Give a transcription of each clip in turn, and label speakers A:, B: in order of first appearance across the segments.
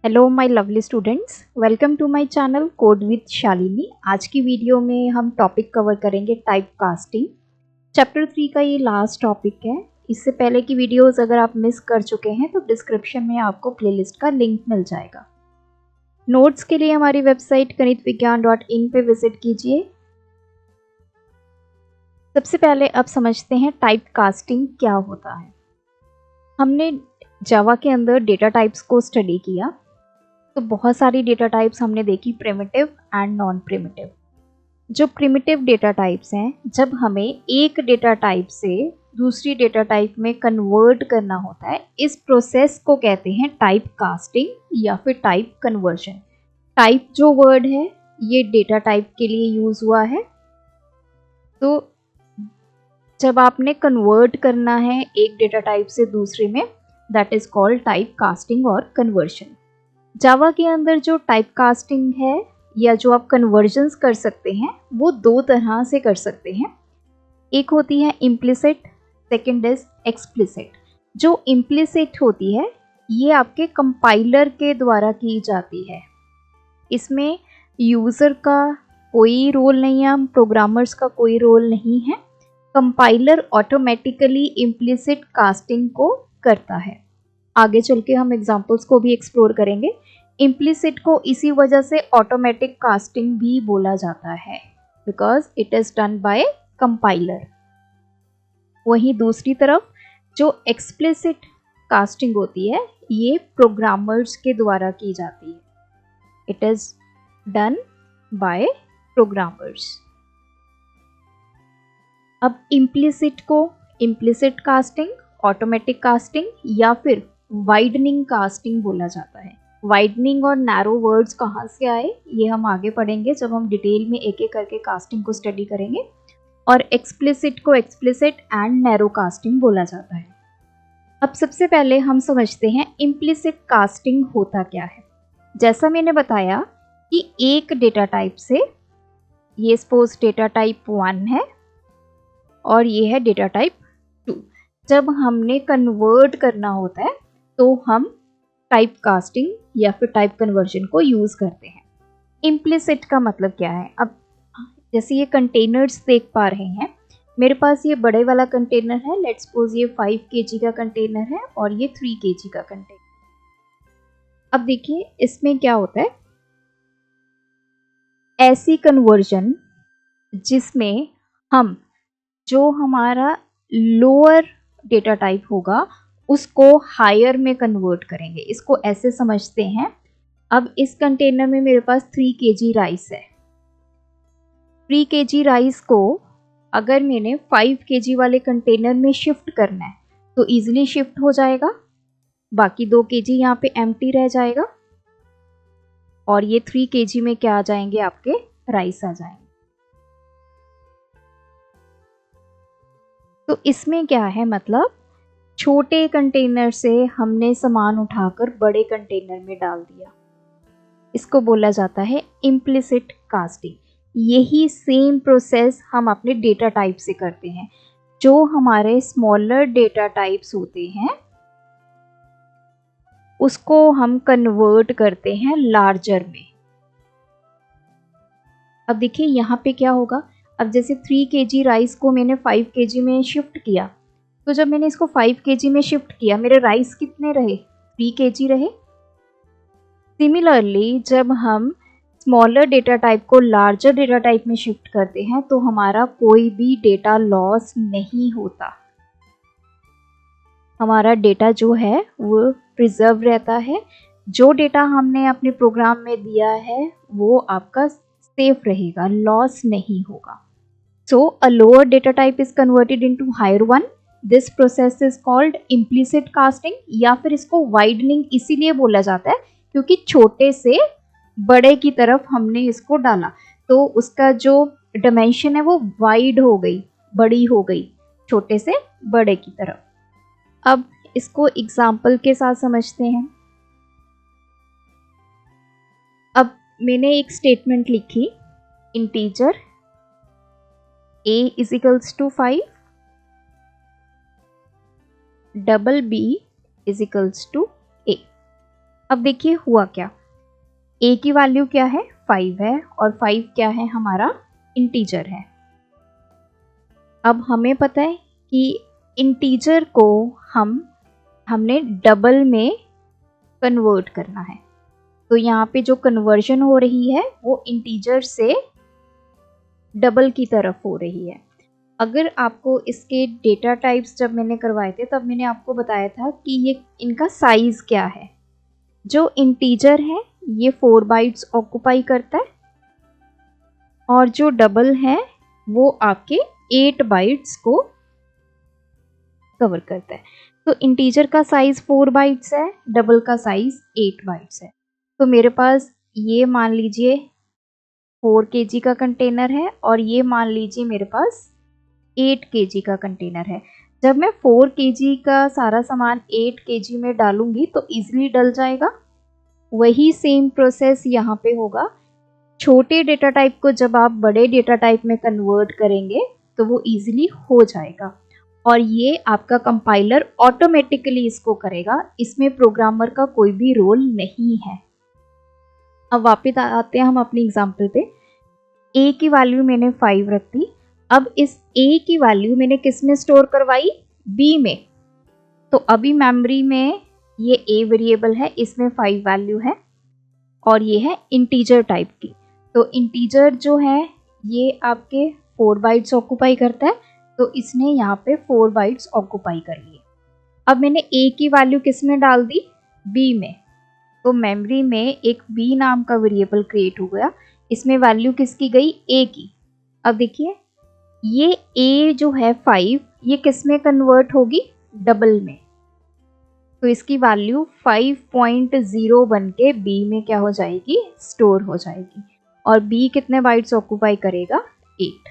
A: Hello my lovely students, welcome to my channel code with Shalini. आज की video में हम टॉपिक कवर करेंगे टाइप कास्टिंग। चैप्टर 3 का ये लास्ट टॉपिक है। इससे पहले की वीडियोस अगर आप मिस कर चुके हैं तो डिस्क्रिप्शन में आपको प्लेलिस्ट का लिंक मिल जाएगा। नोट्स के लिए हमारी वेबसाइट ganitvigyan.in पे विजिट कीजिए। सबसे पहले अब समझते हैं टाइप कास्टिंग क्या होता है। हमने जावा के अंदर डेटा टाइप्स को स्टडी किया तो बहुत सारी डेटा टाइप्स हमने देखी, प्रिमिटिव एंड नॉन प्रिमिटिव। जो प्रिमिटिव डेटा टाइप्स हैं, जब हमें एक डेटा टाइप से दूसरी डेटा टाइप में कन्वर्ट करना होता है, इस प्रोसेस को कहते हैं टाइप कास्टिंग या फिर टाइप कन्वर्जन। टाइप जो वर्ड है ये डेटा टाइप के लिए यूज हुआ है। तो जब आपने कन्वर्ट करना है एक डेटा टाइप से दूसरे में, that is called type casting और कन्वर्जन। जावा के अंदर जो टाइप कास्टिंग है या जो आप कन्वर्जन्स कर सकते हैं वो दो तरह से कर सकते हैं। एक होती है इम्प्लिसिट, सेकंड इज एक्सप्लिसिट। जो इम्प्लिसिट होती है ये आपके कंपाइलर के द्वारा की जाती है। इसमें यूज़र का कोई रोल नहीं है, प्रोग्रामर्स का कोई रोल नहीं है। कंपाइलर ऑटोमेटिकली इम्प्लिसिट कास्टिंग को करता है। आगे चल के हम एग्जाम्पल्स को भी एक्सप्लोर करेंगे। इम्प्लिसिट को इसी वजह से ऑटोमेटिक कास्टिंग भी बोला जाता है, because it is done by compiler. वहीं दूसरी तरफ जो एक्सप्लिसिट कास्टिंग होती है ये प्रोग्रामर्स के द्वारा की जाती है। It is done by programmers. अब इम्प्लिसिट को इम्प्लिसिट कास्टिंग, ऑटोमेटिक कास्टिंग या फिर वाइडनिंग कास्टिंग बोला जाता है। वाइडनिंग और नैरो वर्ड्स कहाँ से आए ये हम आगे पढ़ेंगे जब हम डिटेल में एक एक करके कास्टिंग को स्टडी करेंगे। और एक्सप्लिसिट को एक्सप्लिसिट एंड नैरो कास्टिंग बोला जाता है। अब सबसे पहले हम समझते हैं इम्प्लिसिट कास्टिंग होता क्या है। जैसा मैंने बताया कि एक डेटा टाइप से, ये सपोज डेटा टाइप 1 है और ये है डेटा टाइप 2। जब हमने कन्वर्ट करना होता है तो हम टाइप कास्टिंग या फिर टाइप कन्वर्जन को यूज करते हैं। इम्प्लिसिट का मतलब क्या है? अब जैसे ये कंटेनर्स देख पा रहे हैं, मेरे पास ये बड़े वाला कंटेनर है, लेट्स सपोज ये 5 kg का कंटेनर है और ये 3 kg का कंटेनर। अब देखिए इसमें क्या होता है, ऐसी कन्वर्जन जिसमें हम जो हमारा लोअर डेटा टाइप होगा उसको हायर में कन्वर्ट करेंगे। इसको ऐसे समझते हैं, अब इस कंटेनर में मेरे पास 3 kg राइस है। 3 kg राइस को अगर मैंने 5 kg वाले कंटेनर में शिफ्ट करना है तो इजीली शिफ्ट हो जाएगा। बाकी 2 kg यहाँ पे एम्प्टी रह जाएगा और ये 3 kg में क्या आ जाएंगे, आपके राइस आ जाएंगे। तो इसमें क्या है, मतलब छोटे कंटेनर से हमने सामान उठाकर बड़े कंटेनर में डाल दिया। इसको बोला जाता है इम्प्लिसिट कास्टिंग। यही सेम प्रोसेस हम अपने डेटा टाइप से करते हैं। जो हमारे स्मॉलर डेटा टाइप्स होते हैं उसको हम कन्वर्ट करते हैं लार्जर में। अब देखिए यहाँ पे क्या होगा, अब जैसे 3 kg राइस को मैंने 5 kg में शिफ्ट किया, तो जब मैंने इसको 5 kg में शिफ्ट किया मेरे राइस कितने रहे, 3 kg रहे। सिमिलरली जब हम स्मॉलर डेटा टाइप को लार्जर डेटा टाइप में शिफ्ट करते हैं तो हमारा कोई भी डेटा लॉस नहीं होता। हमारा डेटा जो है वो प्रिजर्व रहता है। जो डेटा हमने अपने प्रोग्राम में दिया है वो आपका सेफ रहेगा, लॉस नहीं होगा। So a lower data type is converted into higher one. This process is called implicit casting या फिर इसको widening इसीलिए बोला जाता है क्योंकि छोटे से बड़े की तरफ हमने इसको डाला तो उसका जो डायमेंशन है वो वाइड हो गई, बड़ी हो गई, छोटे से बड़े की तरफ। अब इसको एग्जाम्पल के साथ समझते हैं। अब मैंने एक स्टेटमेंट लिखी, integer a is equals to 5, double b is equals to a। अब देखिए हुआ क्या, a की वैल्यू क्या है 5 है और 5 क्या है हमारा इंटीजर है। अब हमें पता है कि इंटीजर को हमने डबल में कन्वर्ट करना है, तो यहाँ पे जो कन्वर्जन हो रही है वो इंटीजर से डबल की तरफ हो रही है। अगर आपको इसके डेटा टाइप्स जब मैंने करवाए थे तब मैंने आपको बताया था कि ये इनका साइज क्या है। जो इंटीजर है ये 4 बाइट्स ऑक्यूपाई करता है और जो डबल है वो आपके 8 बाइट्स को कवर करता है। तो इंटीजर का साइज 4 बाइट्स है, डबल का साइज 8 बाइट्स है। तो मेरे पास ये मान लीजिए 4 kg का कंटेनर है और ये मान लीजिए मेरे पास 8 kg का कंटेनर है। जब मैं 4 kg का सारा सामान 8 kg में डालूंगी तो इजीली डल जाएगा। वही सेम प्रोसेस यहाँ पे होगा। छोटे डेटा टाइप को जब आप बड़े डेटा टाइप में कन्वर्ट करेंगे तो वो इजीली हो जाएगा और ये आपका कंपाइलर ऑटोमेटिकली इसको करेगा, इसमें प्रोग्रामर का कोई भी रोल नहीं है। अब वापस आते हैं हम अपनी एग्जांपल पे। a की वैल्यू मैंने 5 रख दी। अब इस a की वैल्यू मैंने किस में स्टोर करवाई, b में। तो अभी मेमोरी में ये a वेरिएबल है, इसमें 5 वैल्यू है और ये है इंटीजर टाइप की। तो इंटीजर जो है ये आपके 4 बाइट्स ऑक्यूपाई करता है, तो इसने यहाँ पे 4 बाइट्स ऑक्यूपाई कर लिए। अब मैंने a की वैल्यू किस में डाल दी, b में। तो मेमोरी में एक b नाम का वेरिएबल क्रिएट हो गया, इसमें वैल्यू किसकी गई, a की। अब देखिए ये a जो है 5 ये किस में कन्वर्ट होगी, डबल में। तो इसकी वैल्यू 5.0 बन के b में क्या हो जाएगी, स्टोर हो जाएगी। और b कितने बाइट्स ऑक्यूपाई करेगा, 8।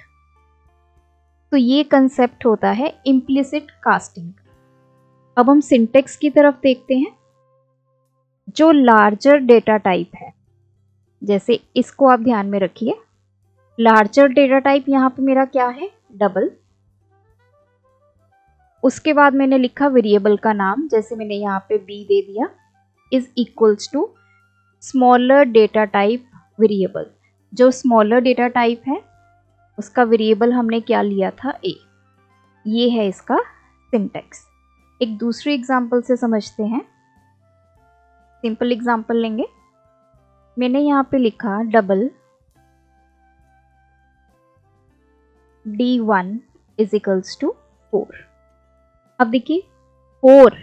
A: तो ये कंसेप्ट होता है इम्प्लिसिट कास्टिंग। अब हम सिंटेक्स की तरफ देखते हैं। जो लार्जर डेटा टाइप है, जैसे इसको आप ध्यान में रखिए, लार्जर डेटा टाइप यहाँ पे मेरा क्या है, डबल। उसके बाद मैंने लिखा वेरिएबल का नाम, जैसे मैंने यहाँ पे b दे दिया, is equals to smaller data type variable. जो स्मॉलर डेटा टाइप है उसका वेरिएबल हमने क्या लिया था, a। ये है इसका सिंटेक्स। एक दूसरी एग्जांपल से समझते हैं। सिंपल एग्जांपल लेंगे। मैंने यहाँ पे लिखा double d1 is equals to 4। अब देखिए 4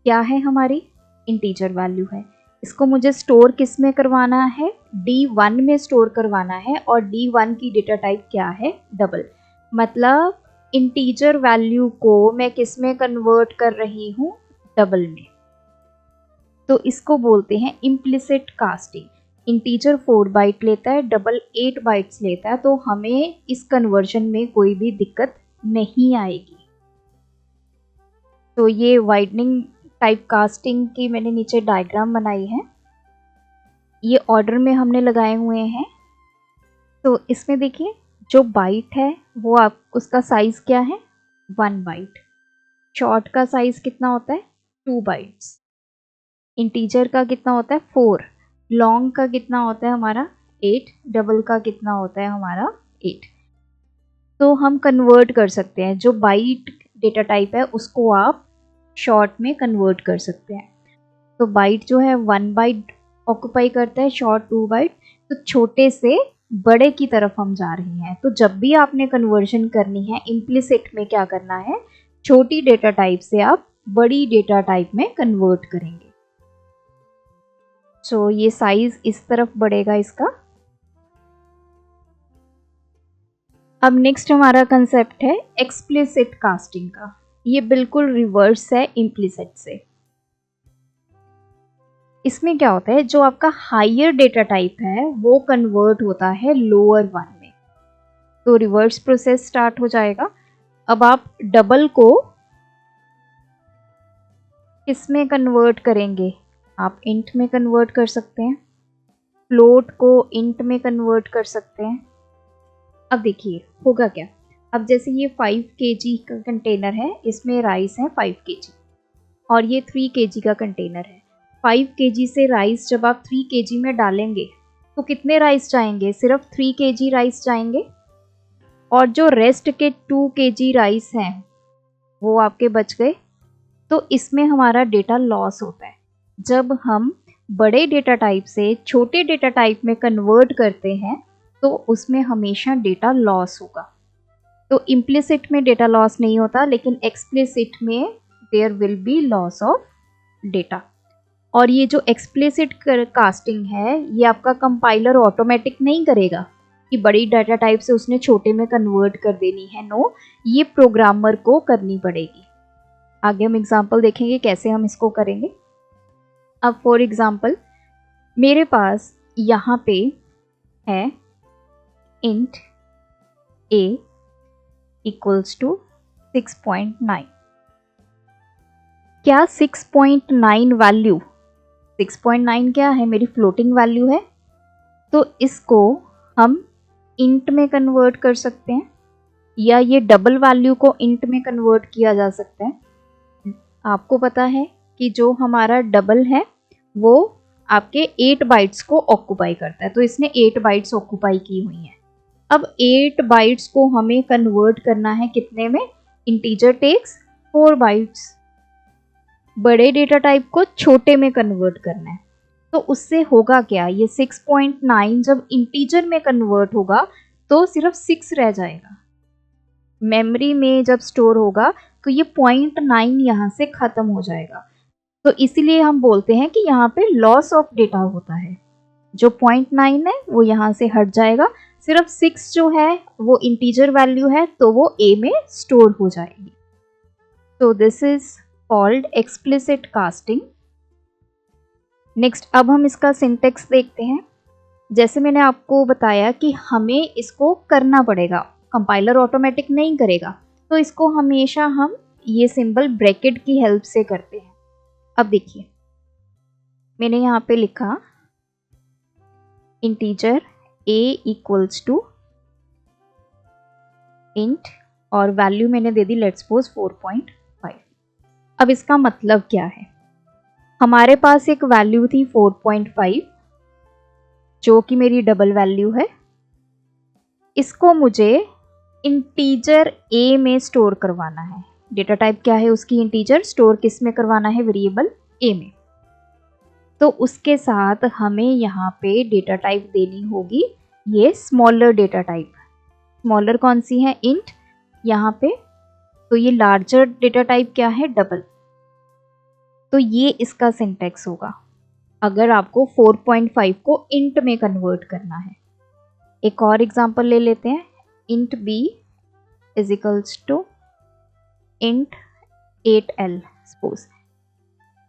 A: क्या है, हमारी इंटीजर वैल्यू है। इसको मुझे स्टोर किस में करवाना है, d1 में स्टोर करवाना है और d1 की डेटा टाइप क्या है, डबल। मतलब इंटीजर वैल्यू को मैं किस में कन्वर्ट कर रही हूँ, डबल में। तो इसको बोलते हैं इम्प्लिसिट कास्टिंग। इंटीजर 4 बाइट लेता है, डबल 8 बाइट्स लेता है, तो हमें इस कन्वर्जन में कोई भी दिक्कत नहीं आएगी। तो ये वाइडनिंग टाइप कास्टिंग की मैंने नीचे डायग्राम बनाई है, ये ऑर्डर में हमने लगाए हुए हैं। तो इसमें देखिए जो बाइट है वो आप उसका साइज क्या है, 1 बाइट। शॉर्ट का साइज कितना होता है, 2 बाइट्स। इंटीजर का कितना होता है, 4। लॉन्ग का कितना होता है हमारा, 8। डबल का कितना होता है हमारा, 8। तो हम कन्वर्ट कर सकते हैं, जो बाइट डेटा टाइप है उसको आप शॉर्ट में कन्वर्ट कर सकते हैं। तो बाइट जो है 1 बाइट ऑक्यूपाई करता है, शॉर्ट 2 बाइट। तो छोटे से बड़े की तरफ हम जा रहे हैं। तो जब भी आपने कन्वर्जन करनी है इम्प्लिसिट में, क्या करना है, छोटी डेटा टाइप से आप बड़ी डेटा टाइप में कन्वर्ट करेंगे। तो ये साइज इस तरफ बढ़ेगा इसका। अब नेक्स्ट हमारा कंसेप्ट है एक्सप्लिसिट कास्टिंग का। ये बिल्कुल रिवर्स है इम्प्लिसिट से। इसमें क्या होता है, जो आपका हायर डेटा टाइप है वो कन्वर्ट होता है लोअर वन में। तो रिवर्स प्रोसेस स्टार्ट हो जाएगा। अब आप डबल को किसमें कन्वर्ट करेंगे, आप इंट में कन्वर्ट कर सकते हैं, फ्लोट को इंट में कन्वर्ट कर सकते हैं। अब देखिए होगा क्या। अब जैसे ये 5 kg का कंटेनर है, इसमें राइस है 5 kg और ये 3 kg का कंटेनर है। 5 kg से राइस जब आप 3 kg में डालेंगे तो कितने राइस जाएंगे? सिर्फ 3 kg राइस जाएंगे, और जो रेस्ट के 2 kg राइस हैं वो आपके बच गए। तो इसमें हमारा डेटा लॉस होता है। जब हम बड़े डेटा टाइप से छोटे डेटा टाइप में कन्वर्ट करते हैं तो उसमें हमेशा डेटा लॉस होगा। तो इम्प्लिसिट में डेटा लॉस नहीं होता, लेकिन एक्सप्लिसिट में there will be loss of data. और ये जो एक्सप्लिसिट कास्टिंग है ये आपका कंपाइलर ऑटोमेटिक नहीं करेगा कि बड़ी डाटा टाइप से उसने छोटे में कन्वर्ट कर देनी है। नो, ये प्रोग्रामर को करनी पड़ेगी। आगे हम एग्जांपल देखेंगे कैसे हम इसको करेंगे। अब फॉर एग्जांपल मेरे पास यहाँ पे है int a इक्वल्स टू 6.9। क्या 6.9 वैल्यू, 6.9 क्या है? मेरी फ्लोटिंग वैल्यू है। तो इसको हम इंट में कन्वर्ट कर सकते हैं, या ये डबल वैल्यू को इंट में कन्वर्ट किया जा सकता है। आपको पता है कि जो हमारा डबल है वो आपके 8 बाइट्स को ऑक्यूपाई करता है, तो इसने 8 बाइट्स ऑक्यूपाई की हुई हैं। अब 8 बाइट्स को हमें कन्वर्ट करना है कितने में? Integer takes 4 bytes. बड़े डेटा टाइप को छोटे में कन्वर्ट करना है, तो उससे होगा क्या? ये 6.9 जब इंटीजर में कन्वर्ट होगा तो सिर्फ 6 रह जाएगा। मेमोरी में जब स्टोर होगा तो ये 0.9 यहाँ से खत्म हो जाएगा। तो इसीलिए हम बोलते हैं कि यहाँ पे लॉस ऑफ डेटा होता है। जो 0.9 है वो यहाँ से हट जाएगा, सिर्फ 6 जो है वो इंटीजर वैल्यू है तो वो a में स्टोर हो जाएगी। तो this is called explicit casting. Next, अब हम इसका सिंटेक्स देखते हैं। जैसे मैंने आपको बताया कि हमें इसको करना पड़ेगा, कंपाइलर ऑटोमेटिक नहीं करेगा, तो इसको हमेशा हम ये सिंबल ब्रैकेट की हेल्प से करते हैं। अब देखिए, मैंने यहाँ पे लिखा integer a equals to int और वैल्यू मैंने दे दी लेट्स सपोज 4.5। अब इसका मतलब क्या है? हमारे पास एक वैल्यू थी 4.5 जो कि मेरी डबल वैल्यू है। इसको मुझे इंटीजर a में स्टोर करवाना है। डेटा टाइप क्या है उसकी? इंटीजर। स्टोर किस में करवाना है? वेरिएबल a में। तो उसके साथ हमें यहाँ पे डेटा टाइप देनी होगी ये स्मॉलर डेटा टाइप। स्मॉलर कौन सी है? इंट यहाँ पे। तो ये लार्जर डेटा टाइप क्या है? डबल। तो ये इसका सिंटेक्स होगा अगर आपको 4.5 को इंट में कन्वर्ट करना है। एक और एग्जांपल ले लेते हैं। Int b is equals to int 8l। Suppose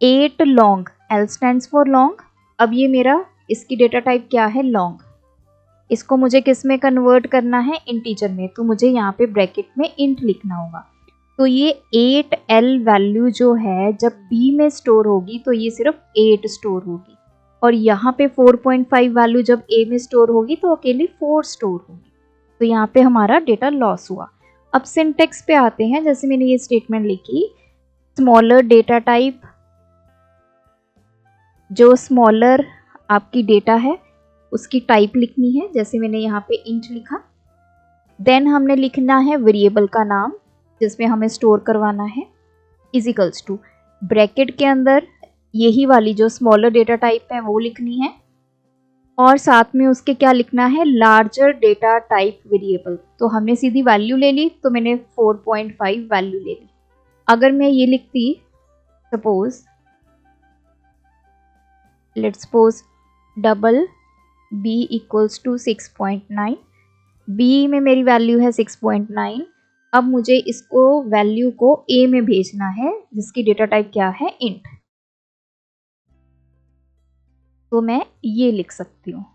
A: 8 long, l stands for long. अब ये मेरा इसकी डेटा टाइप क्या है? लॉन्ग। इसको मुझे किस में कन्वर्ट करना है? इंटीजर में। तो मुझे यहाँ पे ब्रैकेट में इंट लिखना होगा। तो ये 8l वैल्यू जो है जब b में स्टोर होगी तो ये सिर्फ 8 स्टोर होगी, और यहाँ पे 4.5 वैल्यू जब a में स्टोर होगी तो अकेले 4 स्टोर होगी। तो यहाँ पे हमारा डेटा लॉस हुआ। अब सिंटेक्स पे आते हैं। जैसे मैंने ये स्टेटमेंट लिखी, स्मॉलर डेटा टाइप, जो स्मॉलर आपकी डेटा है उसकी टाइप लिखनी है। जैसे मैंने यहाँ पे इंट लिखा। देन हमने लिखना है वेरिएबल का नाम जिसमें हमें स्टोर करवाना है, इज इक्वल्स टू ब्रैकेट के अंदर यही वाली जो स्मॉलर डेटा टाइप है वो लिखनी है, और साथ में उसके क्या लिखना है? Larger data type variable. तो हमने सीधी वैल्यू ले ली, तो मैंने 4.5 वैल्यू ले ली। अगर मैं ये लिखती suppose let's suppose double b equals to 6.9, b में मेरी वैल्यू है 6.9। अब मुझे इसको वैल्यू को a में भेजना है जिसकी डेटा टाइप क्या है? इंट। तो मैं ये लिख सकती हूँ।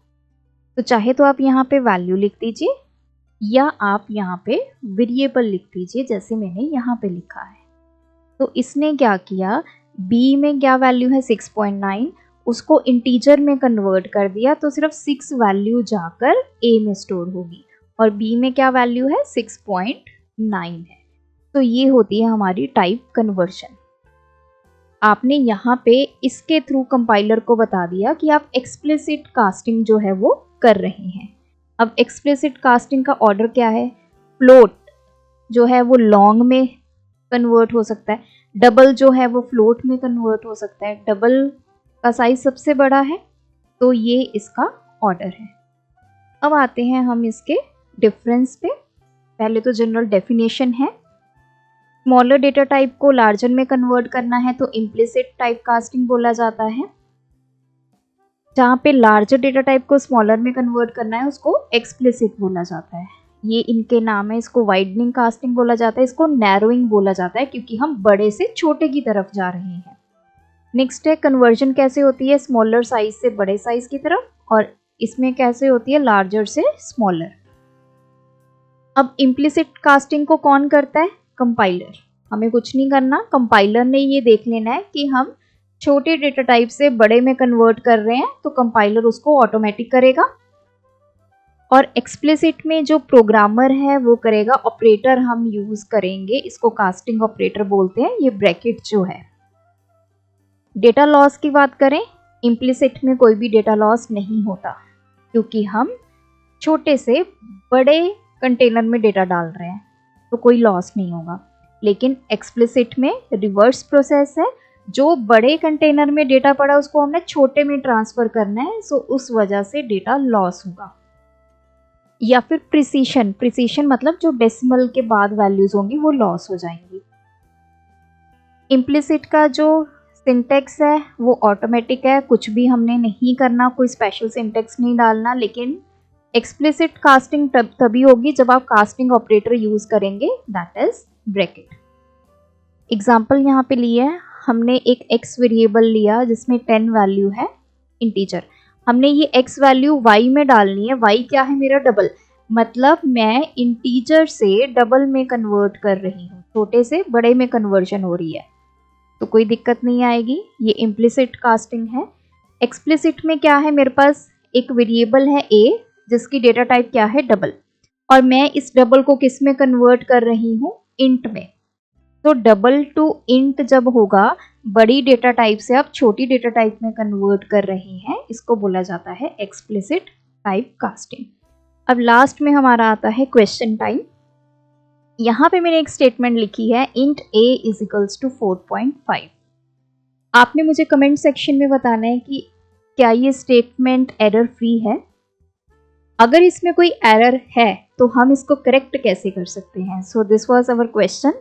A: तो चाहे तो आप यहाँ पे वैल्यू लिख दीजिए या आप यहाँ पे वेरिएबल लिख दीजिए जैसे मैंने यहाँ पे लिखा है। तो इसने क्या किया, b में क्या वैल्यू है? 6.9, उसको इंटीजर में कन्वर्ट कर दिया तो सिर्फ 6 वैल्यू जाकर a में स्टोर होगी, और b में क्या वैल्यू है? 6.9 है। तो ये होती है हमारी टाइप कन्वर्शन। आपने यहाँ पे इसके थ्रू कंपाइलर को बता दिया कि आप एक्सप्लिसिट कास्टिंग जो है वो कर रहे हैं। अब एक्सप्लिसिट कास्टिंग का ऑर्डर क्या है? फ्लोट जो है वो लॉन्ग में कन्वर्ट हो सकता है, डबल जो है वो फ्लोट में कन्वर्ट हो सकता है। डबल का साइज सबसे बड़ा है, तो ये इसका ऑर्डर है। अब आते हैं हम इसके डिफरेंस पे। पहले तो जनरल डेफिनेशन है, स्मॉलर डेटा टाइप को लार्जर में कन्वर्ट करना है तो इम्प्लिसिट टाइप कास्टिंग बोला जाता है। जहाँ पे लार्जर डेटा टाइप को स्मॉलर में कन्वर्ट करना है उसको एक्सप्लिसिट बोला जाता है। ये इनके नाम है। इसको वाइडनिंग कास्टिंग बोला जाता है, इसको नैरोइंग बोला जाता है, क्योंकि हम बड़े से छोटे की तरफ जा रहे हैं। नेक्स्ट है कन्वर्जन कैसे होती है स्मॉलर साइज से बड़े साइज की तरफ, और इसमें कैसे होती है लार्जर से स्मॉलर। अब इम्प्लिसिट कास्टिंग को कौन करता है? कंपाइलर। हमें कुछ नहीं करना, कंपाइलर ने ये देख लेना है कि हम छोटे डेटा टाइप से बड़े में कन्वर्ट कर रहे हैं, तो कंपाइलर उसको ऑटोमेटिक करेगा। और एक्सप्लिसिट में जो प्रोग्रामर है वो करेगा, ऑपरेटर हम यूज करेंगे, इसको कास्टिंग ऑपरेटर बोलते हैं, ये ब्रैकेट जो है। डेटा लॉस की बात करें, इम्प्लिसिट में कोई भी डेटा लॉस नहीं होता, क्योंकि हम छोटे से बड़े कंटेनर में डेटा डाल रहे हैं, तो कोई लॉस नहीं होगा। लेकिन एक्सप्लिसिट में रिवर्स प्रोसेस है, जो बड़े कंटेनर में डेटा पड़ा उसको हमने छोटे में ट्रांसफर करना है, सो उस वजह से डेटा लॉस होगा। या फिर प्रिसीशन मतलब जो डेसिमल के बाद वैल्यूज होंगी वो लॉस हो जाएंगी। इम्प्लिसिट का जो सिंटेक्स है वो ऑटोमेटिक है, कुछ भी हमने नहीं करना, कोई स्पेशल सिंटेक्स नहीं डालना। लेकिन एक्सप्लिसिट कास्टिंग तभी होगी जब आप कास्टिंग ऑपरेटर यूज करेंगे, दैट इज ब्रैकेट। एग्जाम्पल यहाँ पे लिया है, हमने एक x वेरिएबल लिया जिसमें 10 वैल्यू है इंटीजर। हमने ये x वैल्यू y में डालनी है। y क्या है? मेरा डबल, मतलब मैं इंटीजर से डबल में कन्वर्ट कर रही हूँ, छोटे से बड़े में कन्वर्जन हो रही है, तो कोई दिक्कत नहीं आएगी। ये इम्प्लिसिट कास्टिंग है। एक्सप्लिसिट में क्या है? मेरे पास एक वेरिएबल है a जिसकी डेटा टाइप क्या है? डबल, और मैं इस डबल को किस में कन्वर्ट कर रही हूँ? इंट में। तो डबल टू इंट जब होगा, बड़ी डेटा टाइप से आप छोटी डेटा टाइप में कन्वर्ट कर रहे हैं, इसको बोला जाता है एक्सप्लिसिट टाइप कास्टिंग। अब लास्ट में हमारा आता है क्वेश्चन टाइम। यहाँ पे मैंने एक स्टेटमेंट लिखी है, int a is equals to 4.5। आपने मुझे कमेंट सेक्शन में बताना है कि क्या ये स्टेटमेंट एरर फ्री है। अगर इसमें कोई एरर है तो हम इसको करेक्ट कैसे कर सकते हैं। So this was our question.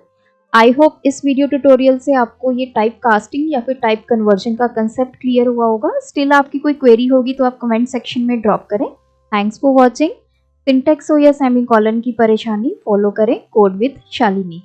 A: I hope इस वीडियो ट्यूटोरियल से आपको ये टाइप कास्टिंग या फिर टाइप कन्वर्जन का कंसेप्ट क्लियर हुआ होगा। स्टिल आपकी कोई क्वेरी होगी तो आप कमेंट सेक्शन में ड्रॉप करें। Thanks for watching. सिंटेक्स हो या सेमीकोलन की परेशानी, फॉलो करें कोड विद शालिनी।